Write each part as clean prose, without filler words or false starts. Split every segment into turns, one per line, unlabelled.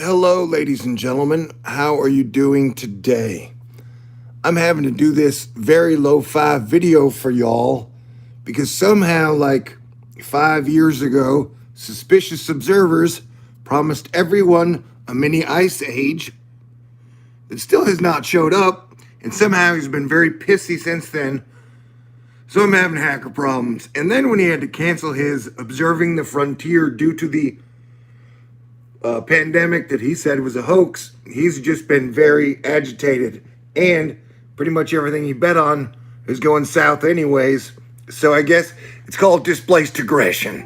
Hello, ladies and gentlemen. How are you doing today? I'm having to do this very lo-fi video for y'all because somehow, like 5 years ago, suspicious observers promised everyone a mini ice age that still has not showed up, and somehow he's been very pissy since then. So I'm having hacker problems. And then when he had to cancel his observing the frontier due to the pandemic that he said was a hoax, he's just been very agitated. And pretty much everything he bet on is going south, anyways. So I guess it's called displaced aggression.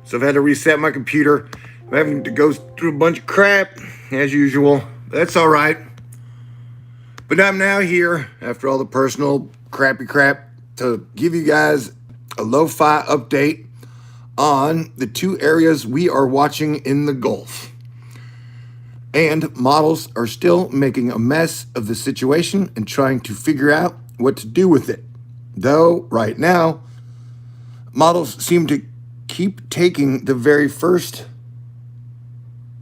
So I've had to reset my computer. I'm having to go through a bunch of crap, as usual. That's all right. But I'm now here, after all the personal crappy crap, to give you guys a lo-fi update on the two areas we are watching in the Gulf. And models are still making a mess of the situation and trying to figure out what to do with it. Though, right now, models seem to keep taking the very first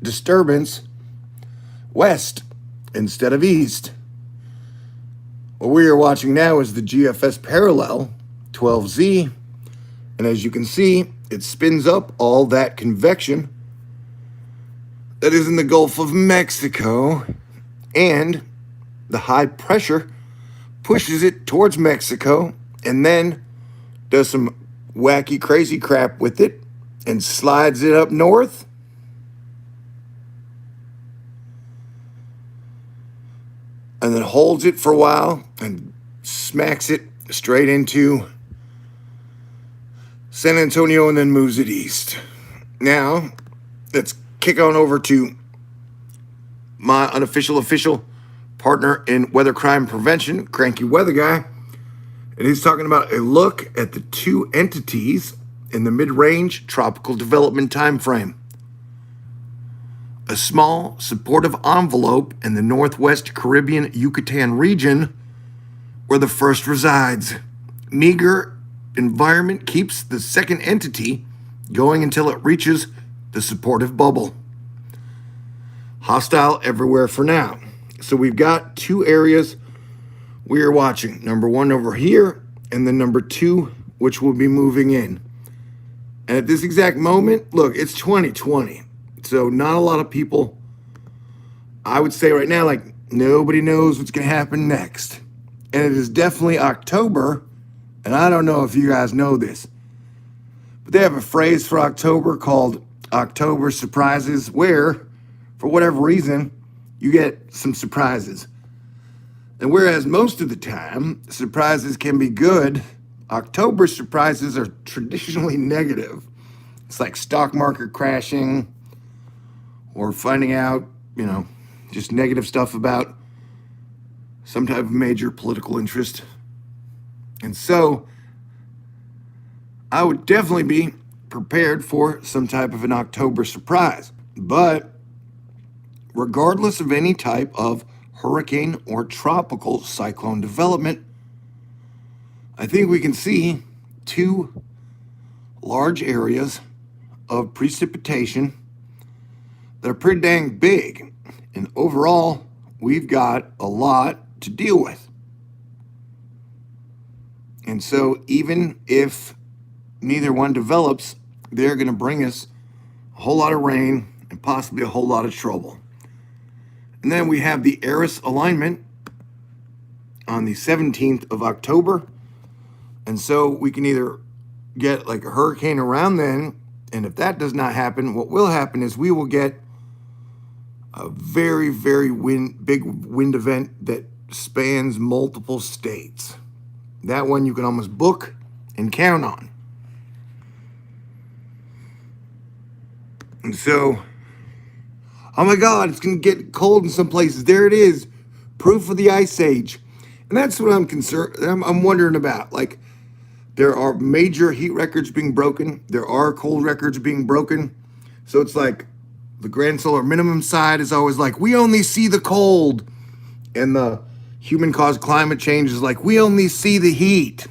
disturbance west instead of east. What we are watching now is the GFS parallel 12Z, and as you can see, it spins up all that convection that is in the Gulf of Mexico, and the high pressure pushes it towards Mexico and then does some wacky, crazy crap with it and slides it up north. And then holds it for a while and smacks it straight into San Antonio and then moves it east. Now, let's kick on over to my unofficial official partner in weather crime prevention, Cranky Weather Guy. And he's talking about a look at the two entities in the mid-range tropical development time frame. A small supportive envelope in the northwest Caribbean Yucatan region where the first resides. Meager environment keeps the second entity going until it reaches the supportive bubble. Hostile everywhere for now. So we've got two areas we are watching. Number one over here, and then number two, which will be moving in. And at this exact moment, look, it's 2020. So not a lot of people, I would say right now, like nobody knows what's going to happen next. And it is definitely October. And I don't know if you guys know this, but they have a phrase for October called October surprises, where, for whatever reason, you get some surprises. And whereas most of the time, surprises can be good, October surprises are traditionally negative. It's like stock market crashing or finding out, just negative stuff about some type of major political interest. And so I would definitely be prepared for some type of an October surprise. But regardless of any type of hurricane or tropical cyclone development, I think we can see two large areas of precipitation that are pretty dang big. And overall, we've got a lot to deal with. And so even if neither one develops, they're going to bring us a whole lot of rain and possibly a whole lot of trouble. And then we have the Eris alignment on the 17th of October. And so we can either get like a hurricane around then, and if that does not happen, what will happen is we will get a very, very big wind event that spans multiple states. That one you can almost book and count on. And so, oh my God, it's going to get cold in some places. There it is. Proof of the ice age. And that's what I'm wondering about. Like, there are major heat records being broken. There are cold records being broken. So it's like the grand solar minimum side is always like, we only see the cold. And the human-caused climate change is like, we only see the heat.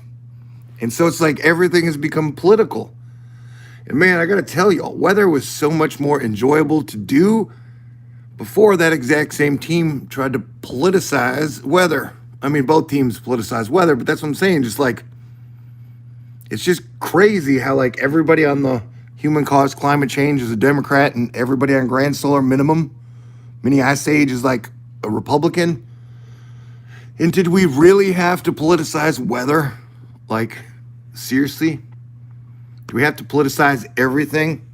And so it's like everything has become political. And man, I got to tell y'all, weather was so much more enjoyable to do before that exact same team tried to politicize weather. I mean, both teams politicize weather, but that's what I'm saying. Just like, it's just crazy how like everybody on the human caused climate change is a Democrat and everybody on grand solar minimum, mini ice age, is like a Republican. And did we really have to politicize weather? Like, seriously? Do we have to politicize everything?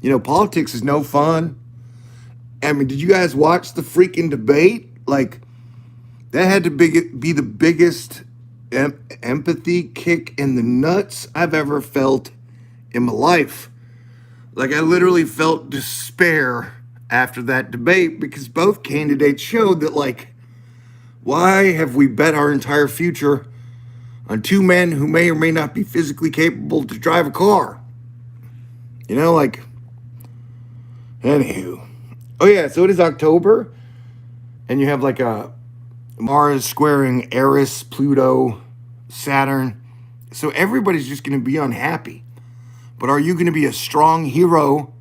You know, politics is no fun. I mean, did you guys watch the freaking debate? Like, that had to be the biggest empathy kick in the nuts I've ever felt in my life. Like, I literally felt despair after that debate because both candidates showed that, like, why have we bet our entire future on two men who may or may not be physically capable to drive a car? You know, like, anywho. Oh, yeah, so it is October, and you have like a Mars squaring Eris, Pluto, Saturn. So everybody's just going to be unhappy. But are you going to be a strong hero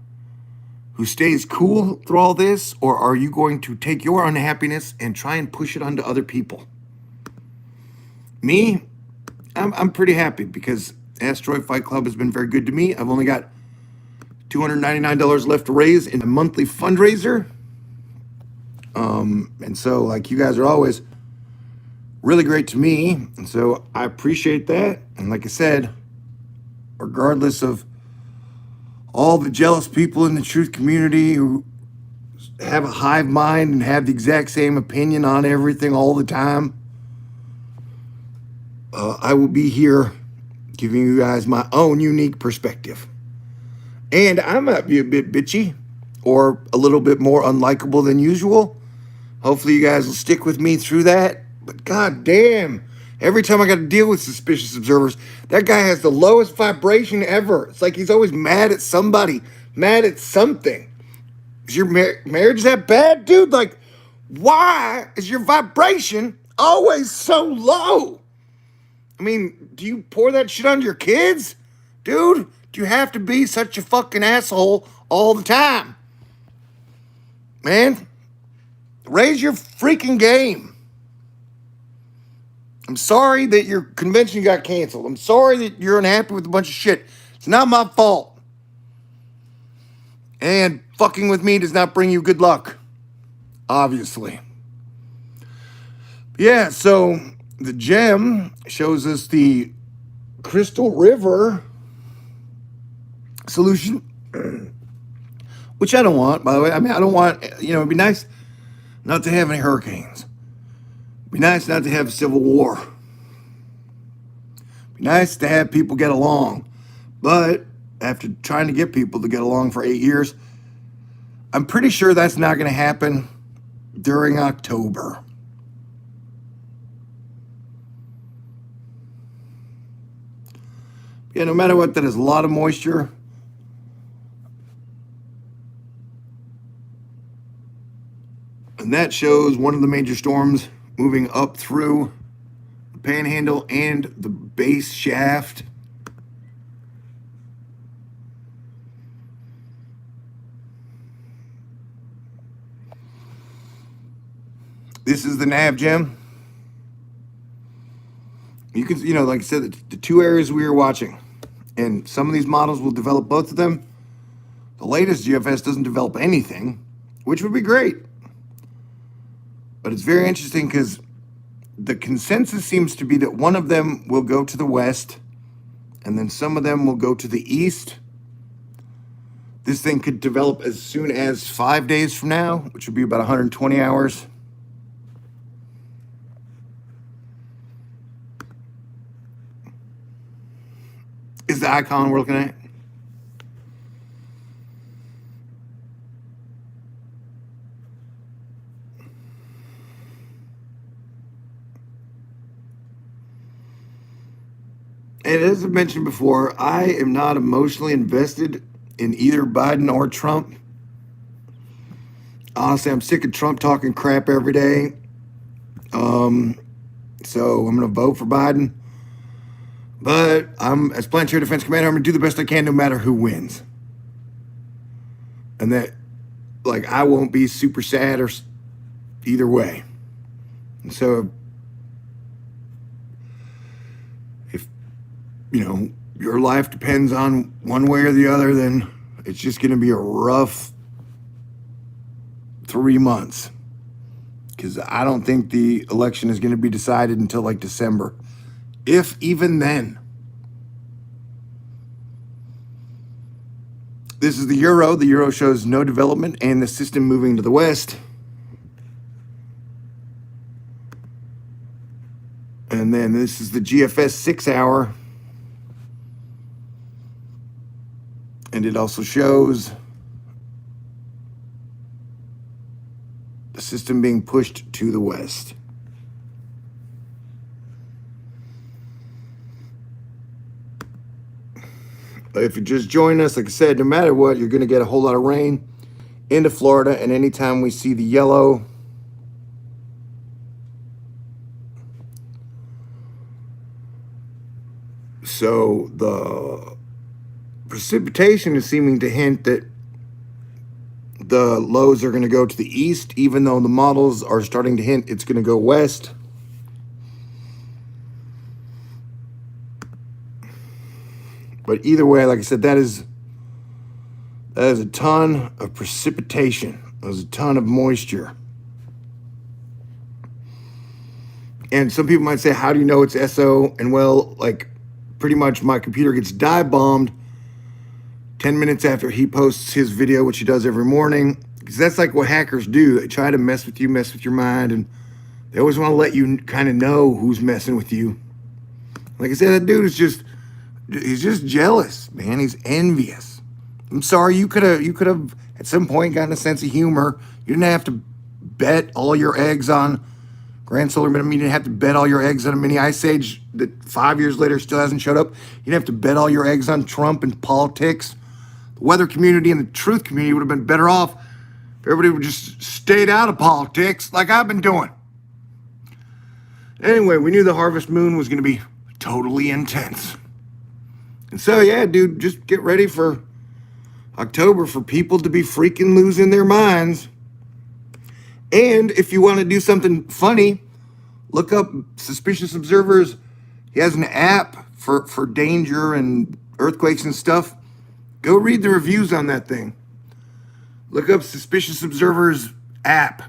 who stays cool through all this? Or are you going to take your unhappiness and try and push it onto other people? Me, I'm pretty happy because Asteroid Fight Club has been very good to me. I've only got $299 left to raise in a monthly fundraiser. And so, like, you guys are always really great to me. And so I appreciate that. And like I said, regardless of all the jealous people in the truth community who have a hive mind and have the exact same opinion on everything all the time, I will be here giving you guys my own unique perspective. And I might be a bit bitchy or a little bit more unlikable than usual. Hopefully you guys will stick with me through that. But god damn, every time I got to deal with suspicious observers, that guy has the lowest vibration ever. It's like he's always mad at somebody, mad at something. Is your marriage that bad, dude? Like, why is your vibration always so low? I mean, do you pour that shit on your kids? Dude, do you have to be such a fucking asshole all the time? Man, raise your freaking game. I'm sorry that your convention got canceled. I'm sorry that you're unhappy with a bunch of shit. It's not my fault. And fucking with me does not bring you good luck. Obviously. Yeah, so the gem shows us the Crystal River solution, which I don't want, by the way. I mean, I don't want, it'd be nice not to have any hurricanes. It'd be nice not to have a civil war. It'd be nice to have people get along. But after trying to get people to get along for 8 years, I'm pretty sure that's not going to happen during October. Yeah, no matter what, that is a lot of moisture. And that shows one of the major storms moving up through the Panhandle and the base shaft. This is the nav gem. You can, like I said, the two areas we are watching. And some of these models will develop both of them. The latest GFS doesn't develop anything, which would be great. But it's very interesting because the consensus seems to be that one of them will go to the west, and then some of them will go to the east. This thing could develop as soon as 5 days from now, which would be about 120 hours. Is the icon we're looking at? And as I mentioned before, I am not emotionally invested in either Biden or Trump. Honestly, I'm sick of Trump talking crap every day. So I'm going to vote for Biden. But as Planetary Defense Commander, I'm going to do the best I can no matter who wins. And that like, I won't be super sad or either way. And so if, your life depends on one way or the other, then it's just going to be a rough 3 months. Because I don't think the election is going to be decided until like December, if even then. This is the euro. The euro shows no development and the system moving to the west. And then this is the GFS 6 hour. And it also shows the system being pushed to the west. If you just join us, like I said, no matter what, you're going to get a whole lot of rain into Florida. And anytime we see the yellow, so the precipitation is seeming to hint that the lows are going to go to the east, even though the models are starting to hint it's going to go west. But either way, like I said, that is a ton of precipitation. There's a ton of moisture. And some people might say, how do you know it's SO? And well, like, pretty much my computer gets dive bombed 10 minutes after he posts his video, which he does every morning. Because that's like what hackers do. They try to mess with you, mess with your mind, and they always want to let you kind of know who's messing with you. Like I said, that dude is he's just jealous, man. He's envious. I'm sorry, you could have at some point gotten a sense of humor. You didn't have to bet all your eggs on Grand Solar Minimum. You didn't have to bet all your eggs on a mini ice age that 5 years later still hasn't showed up. You didn't have to bet all your eggs on Trump and politics. The weather community and the truth community would have been better off if everybody would just stayed out of politics like I've been doing. Anyway, we knew the harvest moon was going to be totally intense. And so, yeah, dude, just get ready for October for people to be freaking losing their minds. And if you want to do something funny, look up Suspicious Observers. He has an app for danger and earthquakes and stuff. Go read the reviews on that thing. Look up Suspicious Observers app,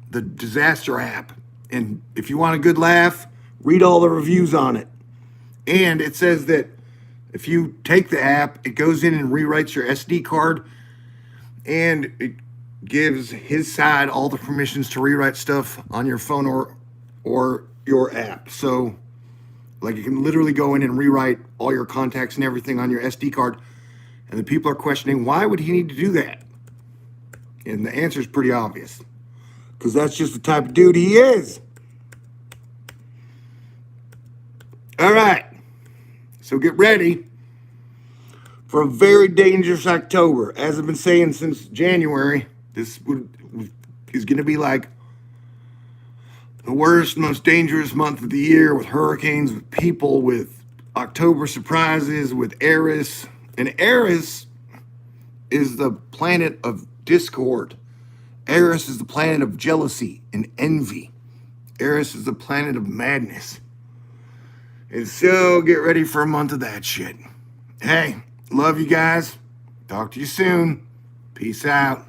the disaster app. And if you want a good laugh, read all the reviews on it. And it says that if you take the app, it goes in and rewrites your SD card, and it gives his side all the permissions to rewrite stuff on your phone or your app. So, like, you can literally go in and rewrite all your contacts and everything on your SD card. And the people are questioning, why would he need to do that? And the answer is pretty obvious. Because that's just the type of dude he is. All right. So get ready for a very dangerous October. As I've been saying since January, this is going to be like the worst, most dangerous month of the year, with hurricanes, with people, with October surprises, with Eris. And Eris is the planet of discord. Eris is the planet of jealousy and envy. Eris is the planet of madness. And so get ready for a month of that shit. Hey, love you guys. Talk to you soon. Peace out.